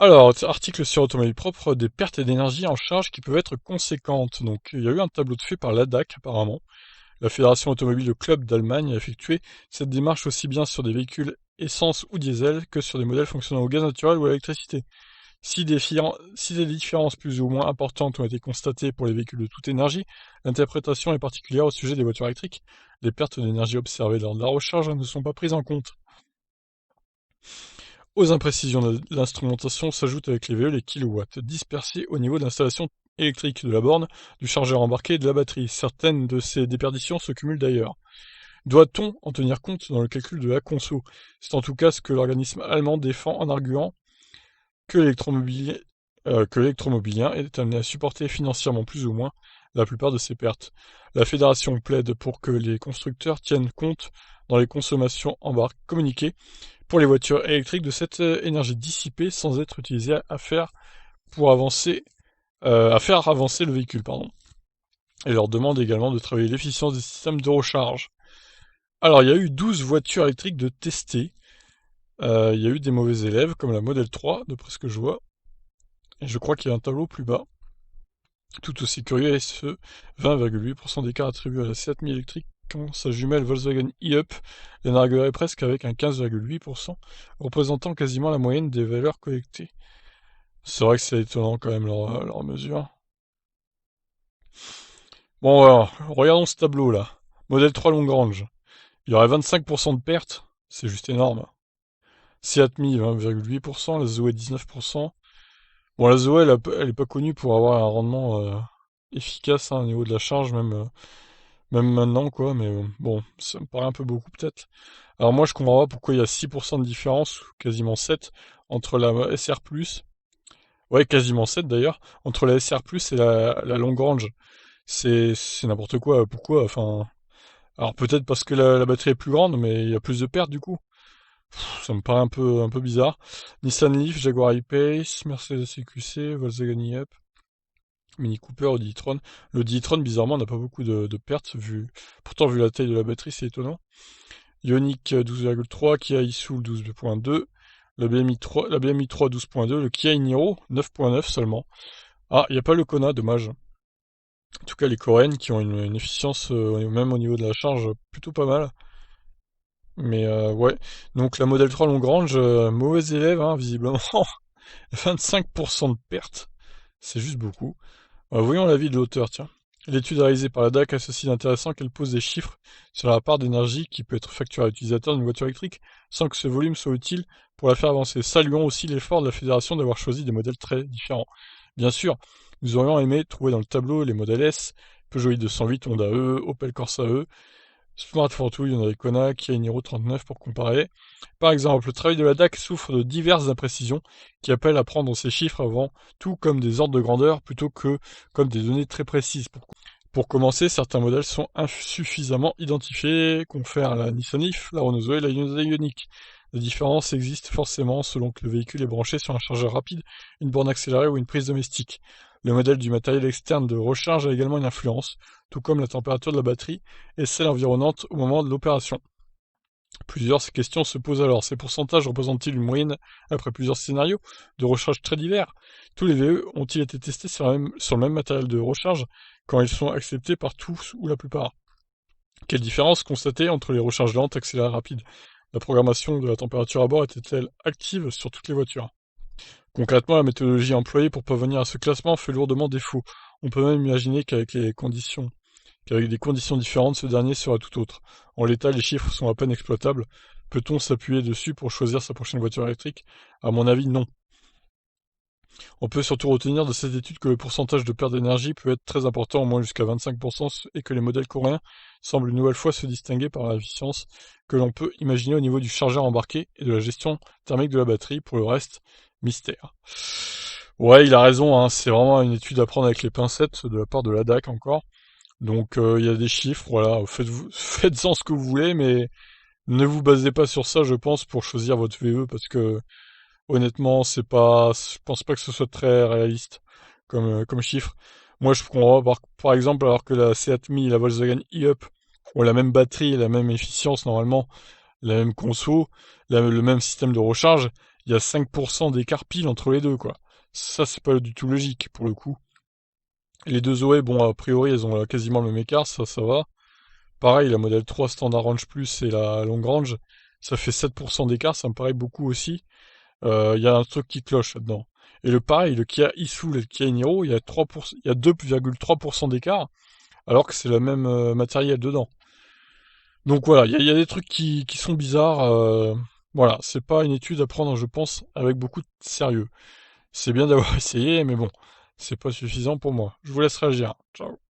Alors, article sur Automobile Propre, des pertes d'énergie en charge qui peuvent être conséquentes. Donc, il y a eu un tableau de fait par l'ADAC, apparemment. La Fédération Automobile Club d'Allemagne a effectué cette démarche aussi bien sur des véhicules essence ou diesel que sur des modèles fonctionnant au gaz naturel ou à l'électricité. Si des différences plus ou moins importantes ont été constatées pour les véhicules de toute énergie, l'interprétation est particulière au sujet des voitures électriques. Les pertes d'énergie observées lors de la recharge ne sont pas prises en compte. Aux imprécisions de l'instrumentation s'ajoutent avec les VE les kilowatts, dispersés au niveau de l'installation électrique de la borne, du chargeur embarqué et de la batterie. Certaines de ces déperditions se cumulent d'ailleurs. Doit-on en tenir compte dans le calcul de la conso? C'est en tout cas ce que l'organisme allemand défend en arguant que l'électromobilien est amené à supporter financièrement plus ou moins la plupart de ces pertes. La fédération plaide pour que les constructeurs tiennent compte dans les consommations communiquées pour les voitures électriques de cette énergie dissipée sans être utilisée à faire avancer le véhicule, pardon. Et leur demande également de travailler l'efficience des systèmes de recharge. Alors, il y a eu 12 voitures électriques de testées. Il y a eu des mauvais élèves, comme la Model 3, d'après ce que je vois. Et je crois qu'il y a un tableau plus bas. Tout aussi curieux est ce 20,8% d'écart attribué à la Seat Mii électrique quand sa jumelle Volkswagen e-Up les narguerait presque avec un 15,8%, représentant quasiment la moyenne des valeurs collectées. C'est vrai que c'est étonnant quand même leur mesure. Bon alors, regardons ce tableau là. Modèle 3 Longrange. Il y aurait 25% de pertes, c'est juste énorme. Seat Mii 20,8%, la Zoé 19%. Bon, la Zoé elle est pas connue pour avoir un rendement efficace hein, au niveau de la charge, même maintenant quoi, mais bon, ça me paraît un peu beaucoup peut-être. Alors moi je comprends pas pourquoi il y a 6% de différence, ou quasiment 7, entre la SR+, ouais quasiment 7 d'ailleurs, entre la SR+, et la Longrange. C'est n'importe quoi, pourquoi, enfin... Alors peut-être parce que la batterie est plus grande, mais il y a plus de pertes du coup. Ça me paraît un peu bizarre. Nissan Leaf, Jaguar I-Pace, Mercedes EQC, Volkswagen e-Up, Mini Cooper, Audi e-tron. L'Audi e-tron, bizarrement, n'a pas beaucoup de pertes, pourtant vu la taille de la batterie, c'est étonnant. Ioniq 12,3, Kia e-Soul 12,2, la BMI 3 12,2, le Kia Niro 9,9 seulement. Ah, il n'y a pas le Kona, dommage. En tout cas, les coréennes qui ont une efficience, même au niveau de la charge, plutôt pas mal. Mais ouais, donc la Model 3 Longrange, mauvais élève, hein, visiblement. 25% de perte, c'est juste beaucoup. Voyons l'avis de l'auteur, tiens. L'étude réalisée par la DAC a ceci d'intéressant qu'elle pose des chiffres sur la part d'énergie qui peut être facturée à l'utilisateur d'une voiture électrique sans que ce volume soit utile pour la faire avancer. Saluons aussi l'effort de la fédération d'avoir choisi des modèles très différents. Bien sûr, nous aurions aimé trouver dans le tableau les modèles S, Peugeot i208, Honda E, Opel Corsa E, Smart Fortwo, Hyundai Kona, Kia Niro 39 pour comparer. Par exemple, le travail de la DAC souffre de diverses imprécisions qui appellent à prendre ces chiffres avant tout comme des ordres de grandeur plutôt que comme des données très précises. Pour commencer, certains modèles sont insuffisamment identifiés, confèrent la Nissan Leaf, la Renault Zoe et la Hyundai Ioniq. Les différences existent forcément selon que le véhicule est branché sur un chargeur rapide, une borne accélérée ou une prise domestique. Le modèle du matériel externe de recharge a également une influence, tout comme la température de la batterie et celle environnante au moment de l'opération. Plusieurs questions se posent alors. Ces pourcentages représentent-ils une moyenne après plusieurs scénarios de recharge très divers? Tous les VE ont-ils été testés sur le même matériel de recharge quand ils sont acceptés par tous ou la plupart? Quelle différence constatée entre les recharges lentes, accélérées, rapides? La programmation de la température à bord était-elle active sur toutes les voitures? Concrètement, la méthodologie employée pour parvenir à ce classement fait lourdement défaut. On peut même imaginer qu'avec des conditions différentes, ce dernier sera tout autre. En l'état, les chiffres sont à peine exploitables. Peut-on s'appuyer dessus pour choisir sa prochaine voiture électrique? À mon avis, non. On peut surtout retenir de cette étude que le pourcentage de perte d'énergie peut être très important, au moins jusqu'à 25%, et que les modèles coréens semblent une nouvelle fois se distinguer par l'efficience que l'on peut imaginer au niveau du chargeur embarqué et de la gestion thermique de la batterie. Pour le reste, mystère. Ouais, il a raison, hein, c'est vraiment une étude à prendre avec les pincettes de la part de la DAC encore. Donc il y a des chiffres, voilà, faites-en ce que vous voulez, mais ne vous basez pas sur ça, je pense, pour choisir votre VE, parce que honnêtement, je pense pas que ce soit très réaliste comme chiffre. Moi, je prends par exemple, alors que la Seat Mii et la Volkswagen e-Up ont la même batterie, la même efficience normalement, la même conso, le même système de recharge, il y a 5% d'écart pile entre les deux, quoi. Ça, c'est pas du tout logique, pour le coup. Les deux Zoé, bon, a priori, elles ont quasiment le même écart, ça va. Pareil, la modèle 3 Standard Range Plus et la Long Range, ça fait 7% d'écart, ça me paraît beaucoup aussi. Il y a un truc qui cloche là-dedans. Et le pareil, le Kia e-Soul et le Kia Niro, il y a 3%, il y a 2,3% d'écart, alors que c'est le même matériel dedans. Donc voilà, il y a des trucs qui sont bizarres. Voilà, c'est pas une étude à prendre, je pense, avec beaucoup de sérieux. C'est bien d'avoir essayé, mais bon, c'est pas suffisant pour moi. Je vous laisse réagir. Ciao.